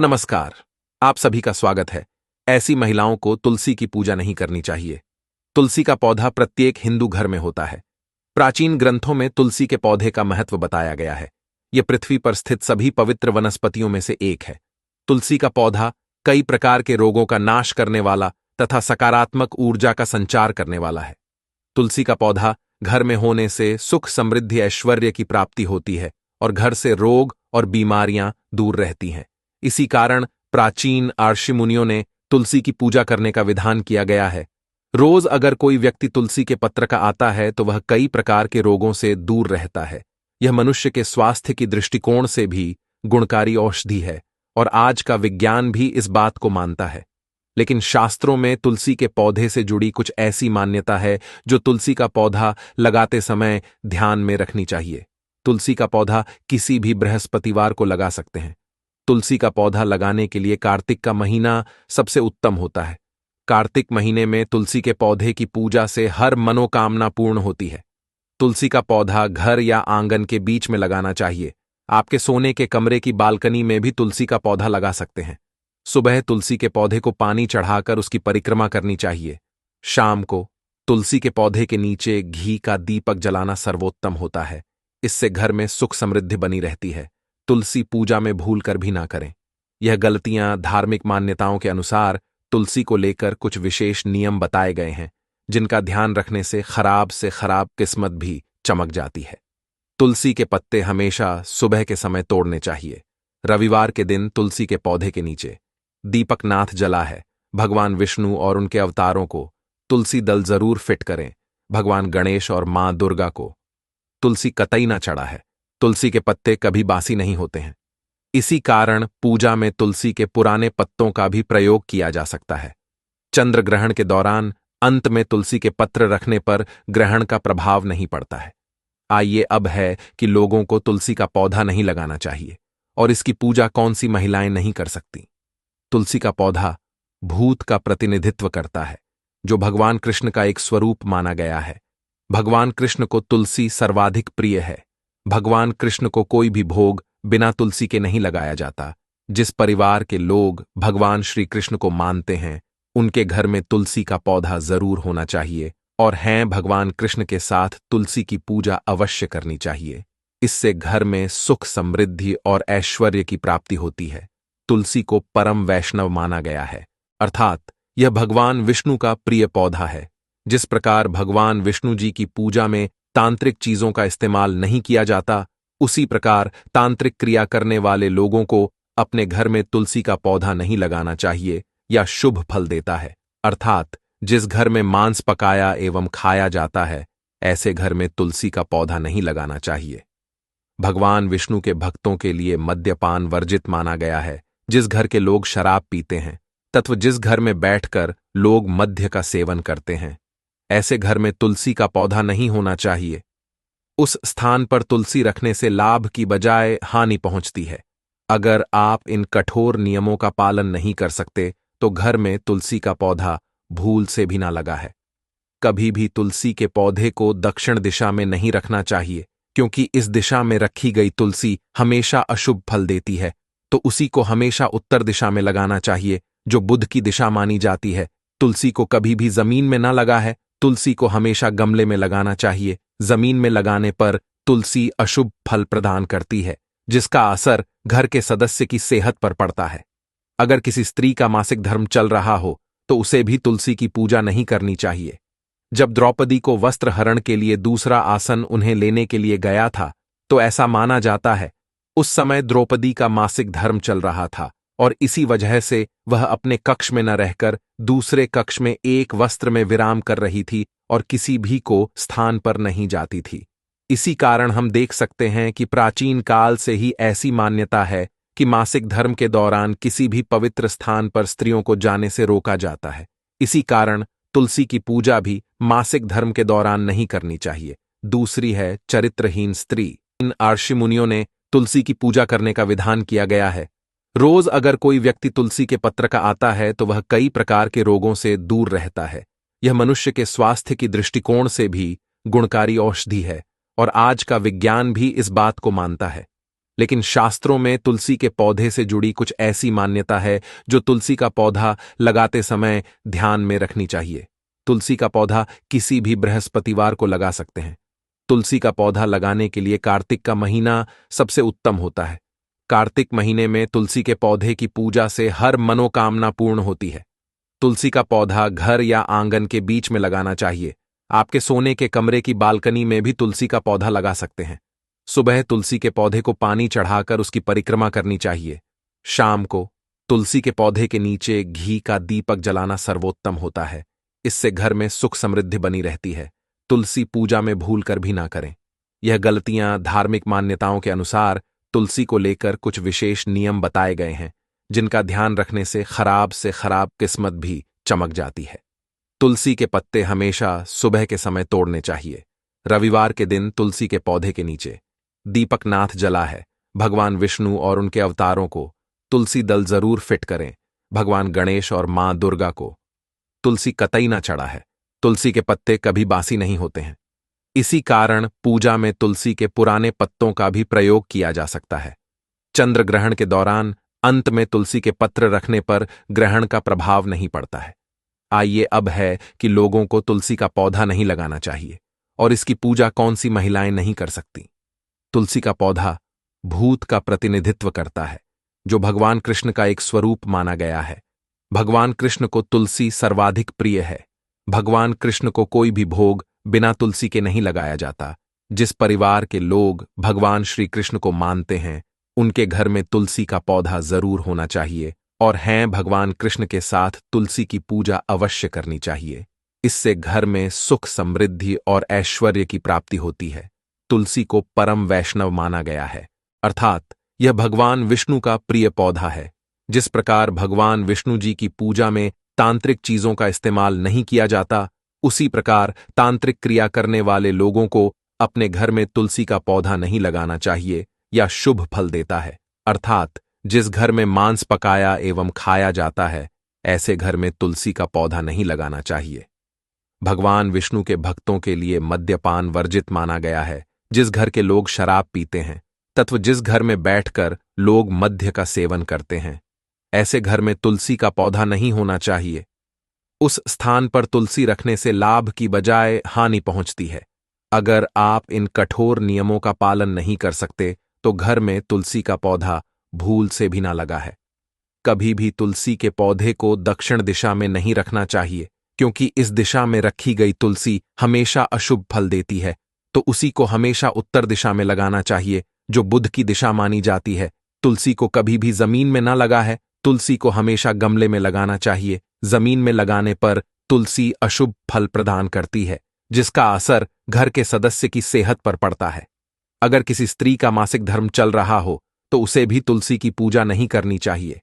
नमस्कार। आप सभी का स्वागत है। ऐसी महिलाओं को तुलसी की पूजा नहीं करनी चाहिए। तुलसी का पौधा प्रत्येक हिंदू घर में होता है। प्राचीन ग्रंथों में तुलसी के पौधे का महत्व बताया गया है। यह पृथ्वी पर स्थित सभी पवित्र वनस्पतियों में से एक है। तुलसी का पौधा कई प्रकार के रोगों का नाश करने वाला तथा सकारात्मक ऊर्जा का संचार करने वाला है। तुलसी का पौधा घर में होने से सुख, समृद्धि, ऐश्वर्य की प्राप्ति होती है और घर से रोग और बीमारियां दूर रहती हैं। इसी कारण प्राचीन ऋषि मुनियों ने तुलसी की पूजा करने का विधान किया गया है। रोज अगर कोई व्यक्ति तुलसी के पत्र का आता है तो वह कई प्रकार के रोगों से दूर रहता है। यह मनुष्य के स्वास्थ्य की दृष्टिकोण से भी गुणकारी औषधि है और आज का विज्ञान भी इस बात को मानता है। लेकिन शास्त्रों में तुलसी के पौधे से जुड़ी कुछ ऐसी मान्यता है जो तुलसी का पौधा लगाते समय ध्यान में रखनी चाहिए। तुलसी का पौधा किसी भी बृहस्पतिवार को लगा सकते हैं। तुलसी का पौधा लगाने के लिए कार्तिक का महीना सबसे उत्तम होता है। कार्तिक महीने में तुलसी के पौधे की पूजा से हर मनोकामना पूर्ण होती है। तुलसी का पौधा घर या आंगन के बीच में लगाना चाहिए। आपके सोने के कमरे की बालकनी में भी तुलसी का पौधा लगा सकते हैं। सुबह तुलसी के पौधे को पानी चढ़ाकर उसकी परिक्रमा करनी चाहिए। शाम को तुलसी के पौधे के नीचे घी का दीपक जलाना सर्वोत्तम होता है। इससे घर में सुख समृद्धि बनी रहती है। तुलसी पूजा में भूल कर भी ना करें। यह गलतियां धार्मिक मान्यताओं के अनुसार तुलसी को लेकर कुछ विशेष नियम बताए गए हैं, जिनका ध्यान रखने से खराब किस्मत भी चमक जाती है। तुलसी के पत्ते हमेशा सुबह के समय तोड़ने चाहिए। रविवार के दिन तुलसी के पौधे के नीचे दीपकनाथ जला है। भगवान विष्णु और उनके अवतारों को तुलसी दल जरूर फिट करें। भगवान गणेश और मां दुर्गा को तुलसी कतई ना चढ़ा है। तुलसी के पत्ते कभी बासी नहीं होते हैं। इसी कारण पूजा में तुलसी के पुराने पत्तों का भी प्रयोग किया जा सकता है। चंद्र ग्रहण के दौरान अंत में तुलसी के पत्र रखने पर ग्रहण का प्रभाव नहीं पड़ता है। आइए अब है कि लोगों को तुलसी का पौधा नहीं लगाना चाहिए और इसकी पूजा कौन सी महिलाएं नहीं कर सकती। तुलसी का पौधा भूत का प्रतिनिधित्व करता है, जो भगवान कृष्ण का एक स्वरूप माना गया है। भगवान कृष्ण को तुलसी सर्वाधिक प्रिय है। भगवान कृष्ण को कोई भी भोग बिना तुलसी के नहीं लगाया जाता। जिस परिवार के लोग भगवान श्री कृष्ण को मानते हैं, उनके घर में तुलसी का पौधा जरूर होना चाहिए और हैं भगवान कृष्ण के साथ तुलसी की पूजा अवश्य करनी चाहिए। इससे घर में सुख, समृद्धि और ऐश्वर्य की प्राप्ति होती है। तुलसी को परम वैष्णव माना गया है, अर्थात यह भगवान विष्णु का प्रिय पौधा है। जिस प्रकार भगवान विष्णु जी की पूजा में तांत्रिक चीजों का इस्तेमाल नहीं किया जाता, उसी प्रकार तांत्रिक क्रिया करने वाले लोगों को अपने घर में तुलसी का पौधा नहीं लगाना चाहिए या शुभ फल देता है। अर्थात जिस घर में मांस पकाया एवं खाया जाता है, ऐसे घर में तुलसी का पौधा नहीं लगाना चाहिए। भगवान विष्णु के भक्तों के लिए मद्यपान वर्जित माना गया है। जिस घर के लोग शराब पीते हैं तथा जिस घर में बैठकर लोग मद्य का सेवन करते हैं, ऐसे घर में तुलसी का पौधा नहीं होना चाहिए। उस स्थान पर तुलसी रखने से लाभ की बजाय हानि पहुंचती है। अगर आप इन कठोर नियमों का पालन नहीं कर सकते तो घर में तुलसी का पौधा भूल से भी ना लगा है। कभी भी तुलसी के पौधे को दक्षिण दिशा में नहीं रखना चाहिए, क्योंकि इस दिशा में रखी गई तुलसी हमेशा अशुभ फल देती है। तो उसी को हमेशा उत्तर दिशा में लगाना चाहिए, जो बुध की दिशा मानी जाती है। तुलसी को कभी भी जमीन में ना लगा है। तुलसी को हमेशा गमले में लगाना चाहिए। जमीन में लगाने पर तुलसी अशुभ फल प्रदान करती है, जिसका असर घर के सदस्य की सेहत पर पड़ता है। अगर किसी स्त्री का मासिक धर्म चल रहा हो तो उसे भी तुलसी की पूजा नहीं करनी चाहिए। जब द्रौपदी को वस्त्र हरण के लिए दूसरा आसन उन्हें लेने के लिए गया था, तो ऐसा माना जाता है उस समय द्रौपदी का मासिक धर्म चल रहा था और इसी वजह से वह अपने कक्ष में न रहकर दूसरे कक्ष में एक वस्त्र में विराम कर रही थी और किसी भी को स्थान पर नहीं जाती थी। इसी कारण हम देख सकते हैं कि प्राचीन काल से ही ऐसी मान्यता है कि मासिक धर्म के दौरान किसी भी पवित्र स्थान पर स्त्रियों को जाने से रोका जाता है। इसी कारण तुलसी की पूजा भी मासिक धर्म के दौरान नहीं करनी चाहिए। दूसरी है चरित्रहीन स्त्री। इन ऋषि मुनियों ने तुलसी की पूजा करने का विधान किया गया है। रोज अगर कोई व्यक्ति तुलसी के पत्र का आता है तो वह कई प्रकार के रोगों से दूर रहता है। यह मनुष्य के स्वास्थ्य की दृष्टिकोण से भी गुणकारी औषधि है और आज का विज्ञान भी इस बात को मानता है। लेकिन शास्त्रों में तुलसी के पौधे से जुड़ी कुछ ऐसी मान्यता है जो तुलसी का पौधा लगाते समय ध्यान में रखनी चाहिए। तुलसी का पौधा किसी भी बृहस्पतिवार को लगा सकते हैं। तुलसी का पौधा लगाने के लिए कार्तिक का महीना सबसे उत्तम होता है। कार्तिक महीने में तुलसी के पौधे की पूजा से हर मनोकामना पूर्ण होती है। तुलसी का पौधा घर या आंगन के बीच में लगाना चाहिए। आपके सोने के कमरे की बालकनी में भी तुलसी का पौधा लगा सकते हैं। सुबह तुलसी के पौधे को पानी चढ़ाकर उसकी परिक्रमा करनी चाहिए। शाम को तुलसी के पौधे के नीचे घी का दीपक जलाना सर्वोत्तम होता है। इससे घर में सुख समृद्धि बनी रहती है। तुलसी पूजा में भूल कर भी ना करें। यह गलतियां धार्मिक मान्यताओं के अनुसार तुलसी को लेकर कुछ विशेष नियम बताए गए हैं, जिनका ध्यान रखने से खराब किस्मत भी चमक जाती है। तुलसी के पत्ते हमेशा सुबह के समय तोड़ने चाहिए। रविवार के दिन तुलसी के पौधे के नीचे दीपकनाथ जला है। भगवान विष्णु और उनके अवतारों को तुलसी दल जरूर फिट करें। भगवान गणेश और मां दुर्गा को तुलसी कतई ना चढ़ा है। तुलसी के पत्ते कभी बासी नहीं होते हैं। इसी कारण पूजा में तुलसी के पुराने पत्तों का भी प्रयोग किया जा सकता है। चंद्र ग्रहण के दौरान अंत में तुलसी के पत्र रखने पर ग्रहण का प्रभाव नहीं पड़ता है। आइए अब है कि लोगों को तुलसी का पौधा नहीं लगाना चाहिए और इसकी पूजा कौन सी महिलाएं नहीं कर सकती। तुलसी का पौधा भूत का प्रतिनिधित्व करता है, जो भगवान कृष्ण का एक स्वरूप माना गया है। भगवान कृष्ण को तुलसी सर्वाधिक प्रिय है। भगवान कृष्ण को कोई भी भोग बिना तुलसी के नहीं लगाया जाता। जिस परिवार के लोग भगवान श्री कृष्ण को मानते हैं, उनके घर में तुलसी का पौधा जरूर होना चाहिए और हैं भगवान कृष्ण के साथ तुलसी की पूजा अवश्य करनी चाहिए। इससे घर में सुख समृद्धि और ऐश्वर्य की प्राप्ति होती है। तुलसी को परम वैष्णव माना गया है, अर्थात यह भगवान विष्णु का प्रिय पौधा है। जिस प्रकार भगवान विष्णु जी की पूजा में तांत्रिक चीजों का इस्तेमाल नहीं किया जाता, उसी प्रकार तांत्रिक क्रिया करने वाले लोगों को अपने घर में तुलसी का पौधा नहीं लगाना चाहिए या शुभ फल देता है। अर्थात जिस घर में मांस पकाया एवं खाया जाता है, ऐसे घर में तुलसी का पौधा नहीं लगाना चाहिए। भगवान विष्णु के भक्तों के लिए मद्यपान वर्जित माना गया है। जिस घर के लोग शराब पीते हैं तथा जिस घर में बैठकर लोग मद्य का सेवन करते हैं, ऐसे घर में तुलसी का पौधा नहीं होना चाहिए। उस स्थान पर तुलसी रखने से लाभ की बजाय हानि पहुंचती है। अगर आप इन कठोर नियमों का पालन नहीं कर सकते तो घर में तुलसी का पौधा भूल से भी ना लगा है। कभी भी तुलसी के पौधे को दक्षिण दिशा में नहीं रखना चाहिए, क्योंकि इस दिशा में रखी गई तुलसी हमेशा अशुभ फल देती है। तो उसी को हमेशा उत्तर दिशा में लगाना चाहिए, जो बुध की दिशा मानी जाती है। तुलसी को कभी भी जमीन में ना लगा है। तुलसी को हमेशा गमले में लगाना चाहिए। जमीन में लगाने पर तुलसी अशुभ फल प्रदान करती है, जिसका असर घर के सदस्य की सेहत पर पड़ता है। अगर किसी स्त्री का मासिक धर्म चल रहा हो तो उसे भी तुलसी की पूजा नहीं करनी चाहिए।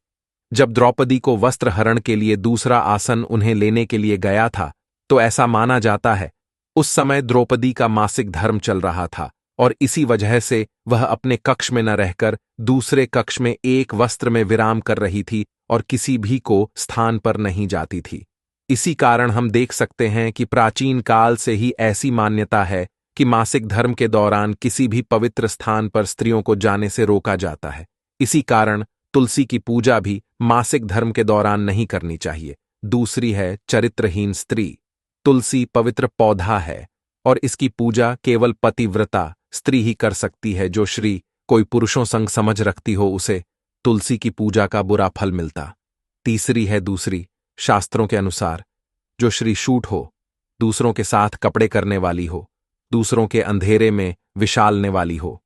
जब द्रौपदी को वस्त्र हरण के लिए दूसरा आसन उन्हें लेने के लिए गया था, तो ऐसा माना जाता है उस समय द्रौपदी का मासिक धर्म चल रहा था और इसी वजह से वह अपने कक्ष में न रहकर दूसरे कक्ष में एक वस्त्र में विराम कर रही थी और किसी भी को स्थान पर नहीं जाती थी। इसी कारण हम देख सकते हैं कि प्राचीन काल से ही ऐसी मान्यता है कि मासिक धर्म के दौरान किसी भी पवित्र स्थान पर स्त्रियों को जाने से रोका जाता है। इसी कारण तुलसी की पूजा भी मासिक धर्म के दौरान नहीं करनी चाहिए। दूसरी है चरित्रहीन स्त्री। तुलसी पवित्र पौधा है और इसकी पूजा केवल पतिव्रता स्त्री ही कर सकती है। जो श्री कोई पुरुषों संग समझ रखती हो, उसे तुलसी की पूजा का बुरा फल मिलता। तीसरी है दूसरी, शास्त्रों के अनुसार जो श्री शूट हो, दूसरों के साथ कपड़े करने वाली हो, दूसरों के अंधेरे में विशालने वाली हो,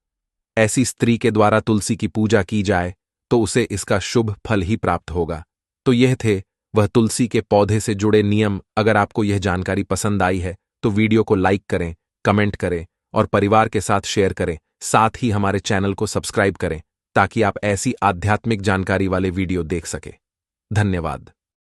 ऐसी स्त्री के द्वारा तुलसी की पूजा की जाए तो उसे इसका शुभ फल ही प्राप्त होगा। तो यह थे वह तुलसी के पौधे से जुड़े नियम। अगर आपको यह जानकारी पसंद आई है तो वीडियो को लाइक करें, कमेंट करें और परिवार के साथ शेयर करें। साथ ही हमारे चैनल को सब्सक्राइब करें ताकि आप ऐसी आध्यात्मिक जानकारी वाले वीडियो देख सकें। धन्यवाद।